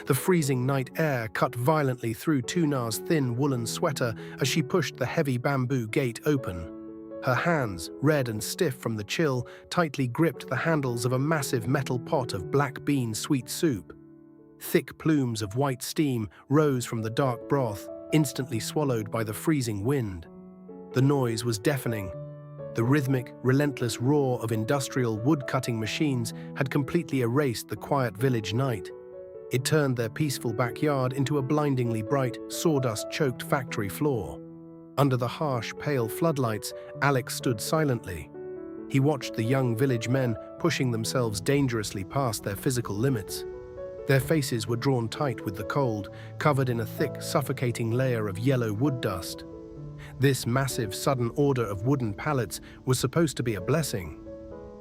The freezing night air cut violently through Tuna's thin woolen sweater as she pushed the heavy bamboo gate open. Her hands, red and stiff from the chill, tightly gripped the handles of a massive metal pot of black bean sweet soup. Thick plumes of white steam rose from the dark broth, instantly swallowed by the freezing wind. The noise was deafening. The rhythmic, relentless roar of industrial wood-cutting machines had completely erased the quiet village night. It turned their peaceful backyard into a blindingly bright, sawdust-choked factory floor. Under the harsh, pale floodlights, Alex stood silently. He watched the young village men pushing themselves dangerously past their physical limits. Their faces were drawn tight with the cold, covered in a thick, suffocating layer of yellow wood dust. This massive, sudden order of wooden pallets was supposed to be a blessing.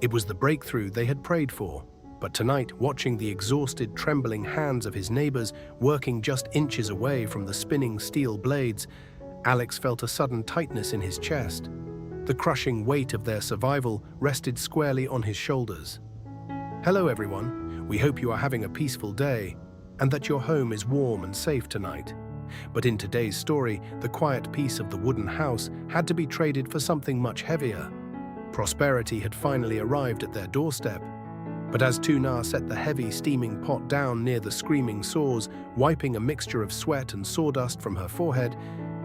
It was the breakthrough they had prayed for. But tonight, watching the exhausted, trembling hands of his neighbors working just inches away from the spinning steel blades, Alex felt a sudden tightness in his chest. The crushing weight of their survival rested squarely on his shoulders. Hello everyone, we hope you are having a peaceful day and that your home is warm and safe tonight. But in today's story, the quiet peace of the wooden house had to be traded for something much heavier. Prosperity had finally arrived at their doorstep. But as Tuna set the heavy, steaming pot down near the screaming saws, wiping a mixture of sweat and sawdust from her forehead,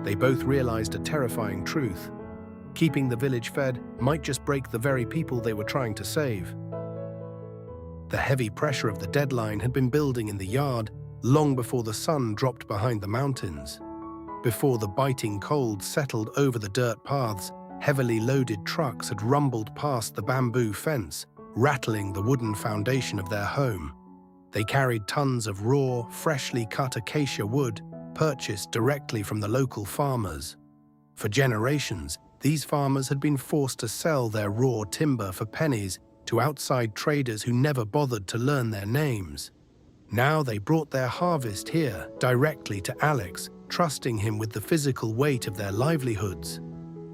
they both realized a terrifying truth. Keeping the village fed might just break the very people they were trying to save. The heavy pressure of the deadline had been building in the yard long before the sun dropped behind the mountains. Before the biting cold settled over the dirt paths, heavily loaded trucks had rumbled past the bamboo fence, rattling the wooden foundation of their home. They carried tons of raw, freshly cut acacia wood, purchased directly from the local farmers. For generations, these farmers had been forced to sell their raw timber for pennies to outside traders who never bothered to learn their names. Now they brought their harvest here directly to Alex, trusting him with the physical weight of their livelihoods.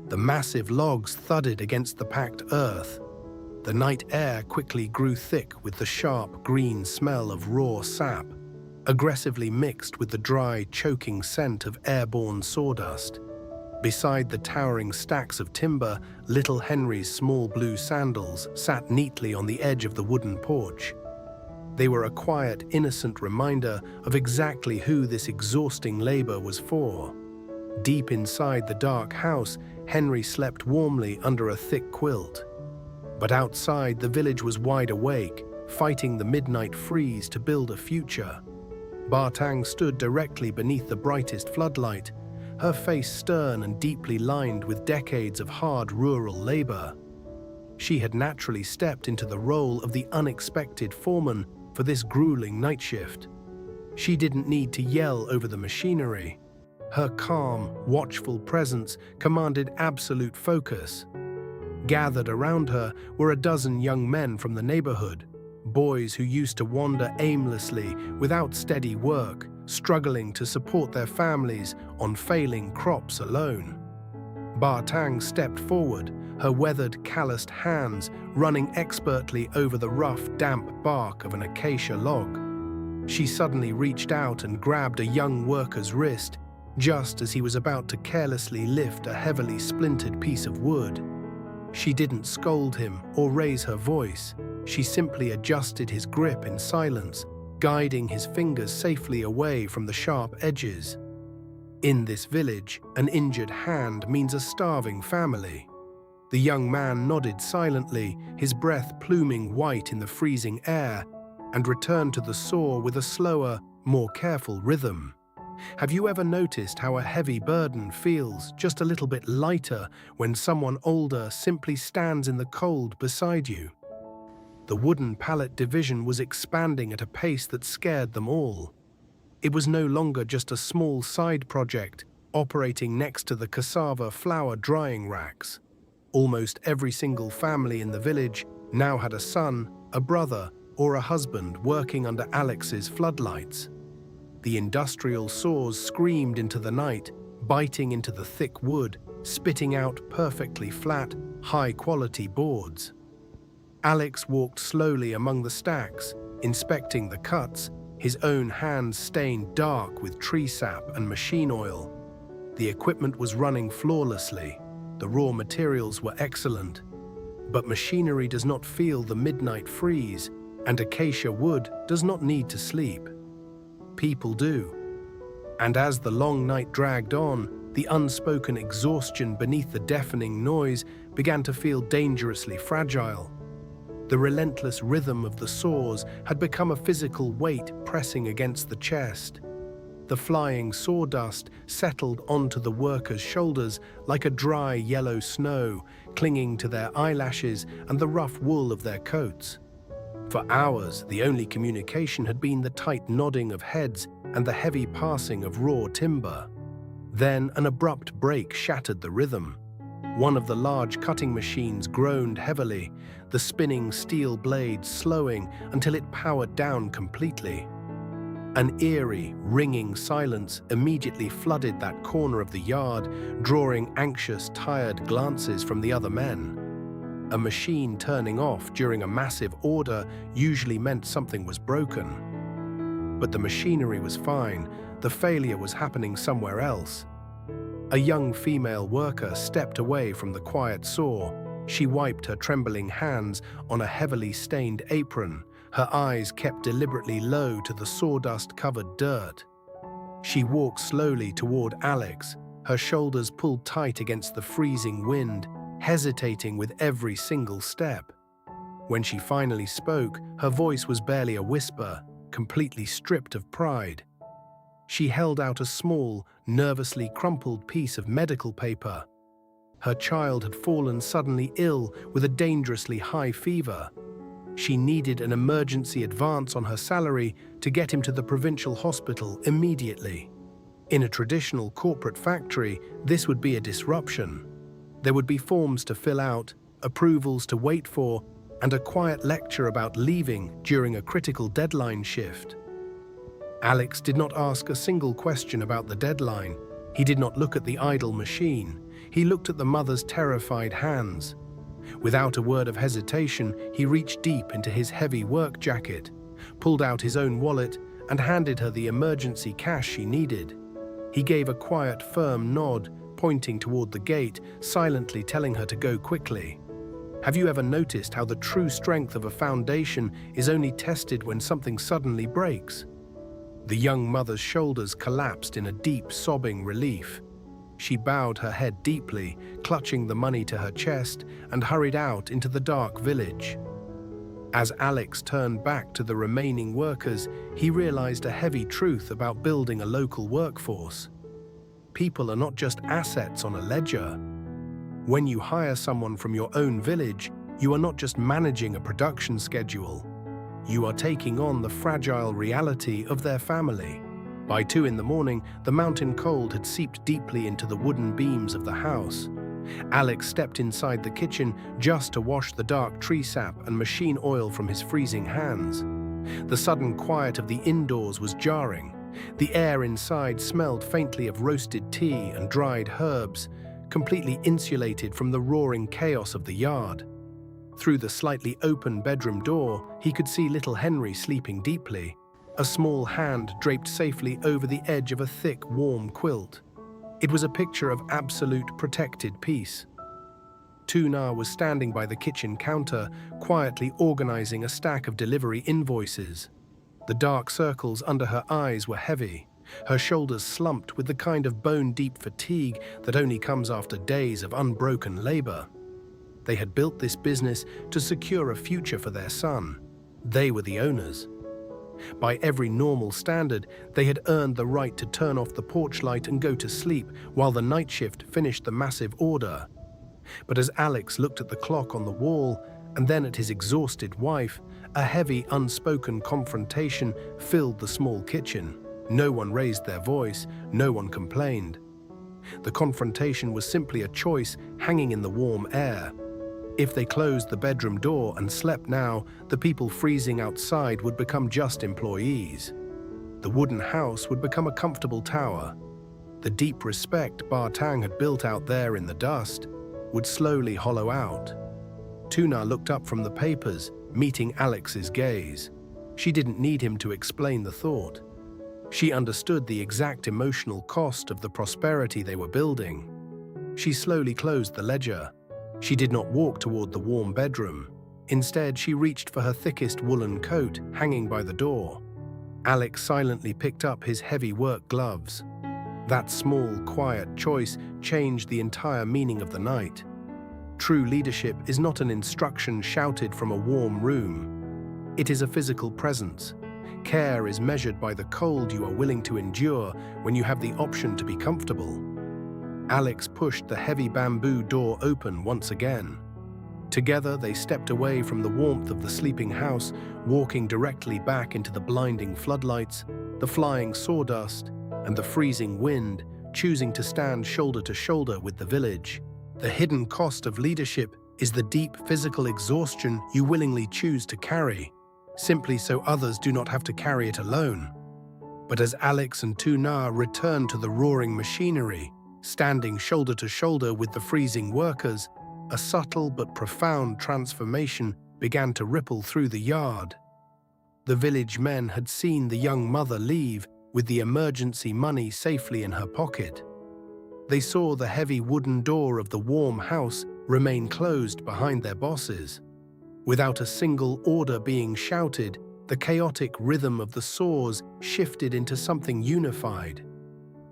The massive logs thudded against the packed earth. The night air quickly grew thick with the sharp green smell of raw sap, aggressively mixed with the dry, choking scent of airborne sawdust. Beside the towering stacks of timber, little Henry's small blue sandals sat neatly on the edge of the wooden porch. They were a quiet, innocent reminder of exactly who this exhausting labor was for. Deep inside the dark house, Henry slept warmly under a thick quilt. But outside, the village was wide awake, fighting the midnight freeze to build a future. Tang stood directly beneath the brightest floodlight, her face stern and deeply lined with decades of hard rural labor. She had naturally stepped into the role of the unexpected foreman for this grueling night shift. She didn't need to yell over the machinery. Her calm, watchful presence commanded absolute focus. Gathered around her were a dozen young men from the neighborhood, boys who used to wander aimlessly without steady work, struggling to support their families on failing crops alone. Tang stepped forward, her weathered, calloused hands running expertly over the rough, damp bark of an acacia log. She suddenly reached out and grabbed a young worker's wrist, just as he was about to carelessly lift a heavily splintered piece of wood. She didn't scold him or raise her voice. She simply adjusted his grip in silence, guiding his fingers safely away from the sharp edges. In this village, an injured hand means a starving family. The young man nodded silently, his breath pluming white in the freezing air, and returned to the saw with a slower, more careful rhythm. Have you ever noticed how a heavy burden feels just a little bit lighter when someone older simply stands in the cold beside you? The wooden pallet division was expanding at a pace that scared them all. It was no longer just a small side project operating next to the cassava flour drying racks. Almost every single family in the village now had a son, a brother, or a husband working under Alex's floodlights. The industrial saws screamed into the night, biting into the thick wood, spitting out perfectly flat, high-quality boards. Alex walked slowly among the stacks, inspecting the cuts, his own hands stained dark with tree sap and machine oil. The equipment was running flawlessly. The raw materials were excellent. But machinery does not feel the midnight freeze, and acacia wood does not need to sleep. People do. And as the long night dragged on, the unspoken exhaustion beneath the deafening noise began to feel dangerously fragile. The relentless rhythm of the saws had become a physical weight pressing against the chest. The flying sawdust settled onto the workers' shoulders like a dry yellow snow, clinging to their eyelashes and the rough wool of their coats. For hours, the only communication had been the tight nodding of heads and the heavy passing of raw timber. Then an abrupt break shattered the rhythm. One of the large cutting machines groaned heavily, the spinning steel blades slowing until it powered down completely. An eerie, ringing silence immediately flooded that corner of the yard, drawing anxious, tired glances from the other men. A machine turning off during a massive order usually meant something was broken. But the machinery was fine. The failure was happening somewhere else. A young female worker stepped away from the quiet saw. She wiped her trembling hands on a heavily stained apron, her eyes kept deliberately low to the sawdust-covered dirt. She walked slowly toward Alex, her shoulders pulled tight against the freezing wind, hesitating with every single step. When she finally spoke, her voice was barely a whisper, completely stripped of pride. She held out a small, nervously crumpled piece of medical paper. Her child had fallen suddenly ill with a dangerously high fever. She needed an emergency advance on her salary to get him to the provincial hospital immediately. In a traditional corporate factory, this would be a disruption. There would be forms to fill out, approvals to wait for, and a quiet lecture about leaving during a critical deadline shift. Alex did not ask a single question about the deadline. He did not look at the idle machine. He looked at the mother's terrified hands. Without a word of hesitation, he reached deep into his heavy work jacket, pulled out his own wallet, and handed her the emergency cash she needed. He gave a quiet, firm nod, pointing toward the gate, silently telling her to go quickly. Have you ever noticed how the true strength of a foundation is only tested when something suddenly breaks? The young mother's shoulders collapsed in a deep, sobbing relief. She bowed her head deeply, clutching the money to her chest, and hurried out into the dark village. As Alex turned back to the remaining workers, he realized a heavy truth about building a local workforce. People are not just assets on a ledger. When you hire someone from your own village, you are not just managing a production schedule. You are taking on the fragile reality of their family. By 2 in the morning, the mountain cold had seeped deeply into the wooden beams of the house. Alex stepped inside the kitchen just to wash the dark tree sap and machine oil from his freezing hands. The sudden quiet of the indoors was jarring. The air inside smelled faintly of roasted tea and dried herbs, completely insulated from the roaring chaos of the yard. Through the slightly open bedroom door, he could see little Henry sleeping deeply, a small hand draped safely over the edge of a thick, warm quilt. It was a picture of absolute protected peace. Tuna was standing by the kitchen counter, quietly organizing a stack of delivery invoices. The dark circles under her eyes were heavy, her shoulders slumped with the kind of bone-deep fatigue that only comes after days of unbroken labor. They had built this business to secure a future for their son. They were the owners. By every normal standard, they had earned the right to turn off the porch light and go to sleep while the night shift finished the massive order. But as Alex looked at the clock on the wall and then at his exhausted wife, a heavy, unspoken confrontation filled the small kitchen. No one raised their voice, no one complained. The confrontation was simply a choice hanging in the warm air. If they closed the bedroom door and slept now, the people freezing outside would become just employees. The wooden house would become a comfortable tower. The deep respect Tang had built out there in the dust would slowly hollow out. Tuna looked up from the papers, meeting Alex's gaze. She didn't need him to explain the thought. She understood the exact emotional cost of the prosperity they were building. She slowly closed the ledger. She did not walk toward the warm bedroom. Instead, she reached for her thickest woolen coat hanging by the door. Alex silently picked up his heavy work gloves. That small, quiet choice changed the entire meaning of the night. True leadership is not an instruction shouted from a warm room. It is a physical presence. Care is measured by the cold you are willing to endure when you have the option to be comfortable. Alex pushed the heavy bamboo door open once again. Together, they stepped away from the warmth of the sleeping house, walking directly back into the blinding floodlights, the flying sawdust, and the freezing wind, choosing to stand shoulder to shoulder with the village. The hidden cost of leadership is the deep physical exhaustion you willingly choose to carry, simply so others do not have to carry it alone. But as Alex and Tuna returned to the roaring machinery, standing shoulder to shoulder with the freezing workers, a subtle but profound transformation began to ripple through the yard. The village men had seen the young mother leave with the emergency money safely in her pocket. They saw the heavy wooden door of the warm house remain closed behind their bosses. Without a single order being shouted, the chaotic rhythm of the saws shifted into something unified.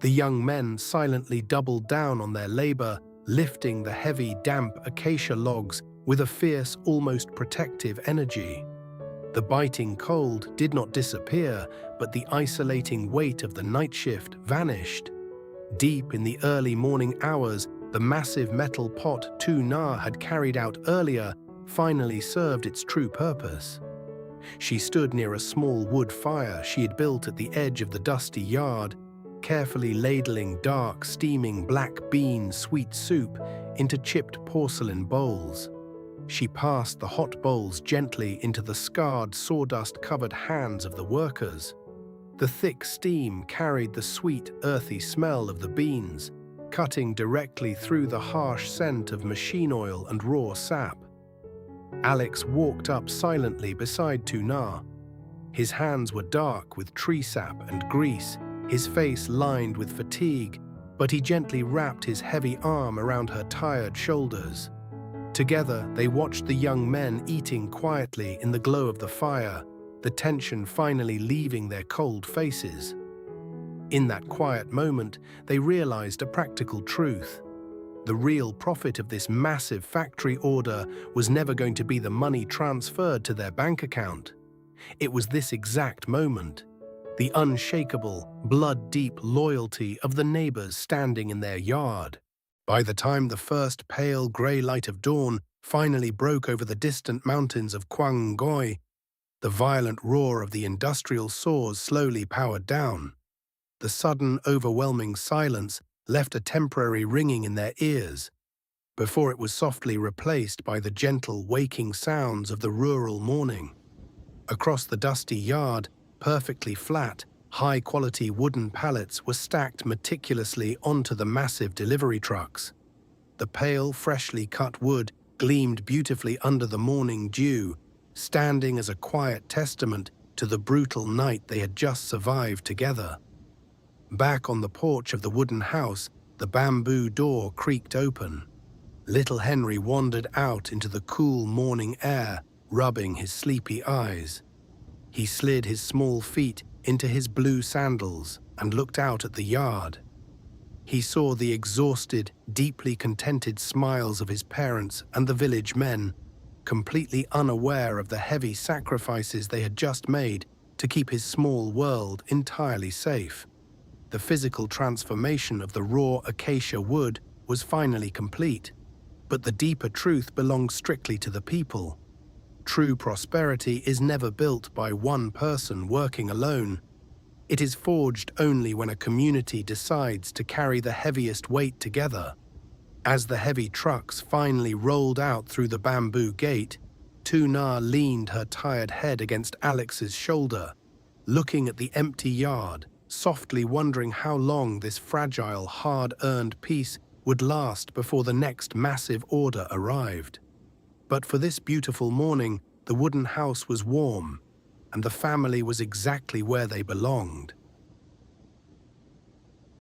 The young men silently doubled down on their labor, lifting the heavy, damp acacia logs with a fierce, almost protective energy. The biting cold did not disappear, but the isolating weight of the night shift vanished. Deep in the early morning hours, the massive metal pot Tuna had carried out earlier finally served its true purpose. She stood near a small wood fire she had built at the edge of the dusty yard, carefully ladling dark, steaming black bean sweet soup into chipped porcelain bowls. She passed the hot bowls gently into the scarred, sawdust-covered hands of the workers. The thick steam carried the sweet, earthy smell of the beans, cutting directly through the harsh scent of machine oil and raw sap. Alex walked up silently beside Tuna. His hands were dark with tree sap and grease, his face lined with fatigue, but he gently wrapped his heavy arm around her tired shoulders. Together, they watched the young men eating quietly in the glow of the fire, the tension finally leaving their cold faces. In that quiet moment, they realized a practical truth. The real profit of this massive factory order was never going to be the money transferred to their bank account. It was this exact moment, the unshakable, blood-deep loyalty of the neighbors standing in their yard. By the time the first pale grey light of dawn finally broke over the distant mountains of Quảng Ngãi, the violent roar of the industrial saws slowly powered down. The sudden, overwhelming silence left a temporary ringing in their ears, before it was softly replaced by the gentle, waking sounds of the rural morning. Across the dusty yard, perfectly flat, high-quality wooden pallets were stacked meticulously onto the massive delivery trucks. The pale, freshly cut wood gleamed beautifully under the morning dew, standing as a quiet testament to the brutal night they had just survived together. Back on the porch of the wooden house, the bamboo door creaked open. Little Henry wandered out into the cool morning air, rubbing his sleepy eyes. He slid his small feet into his blue sandals and looked out at the yard. He saw the exhausted, deeply contented smiles of his parents and the village men, completely unaware of the heavy sacrifices they had just made to keep his small world entirely safe. The physical transformation of the raw acacia wood was finally complete, but the deeper truth belonged strictly to the people. True prosperity is never built by one person working alone. It is forged only when a community decides to carry the heaviest weight together. As the heavy trucks finally rolled out through the bamboo gate, Tuna leaned her tired head against Alex's shoulder, looking at the empty yard, softly wondering how long this fragile, hard-earned peace would last before the next massive order arrived. But for this beautiful morning, the wooden house was warm. and the family was exactly where they belonged.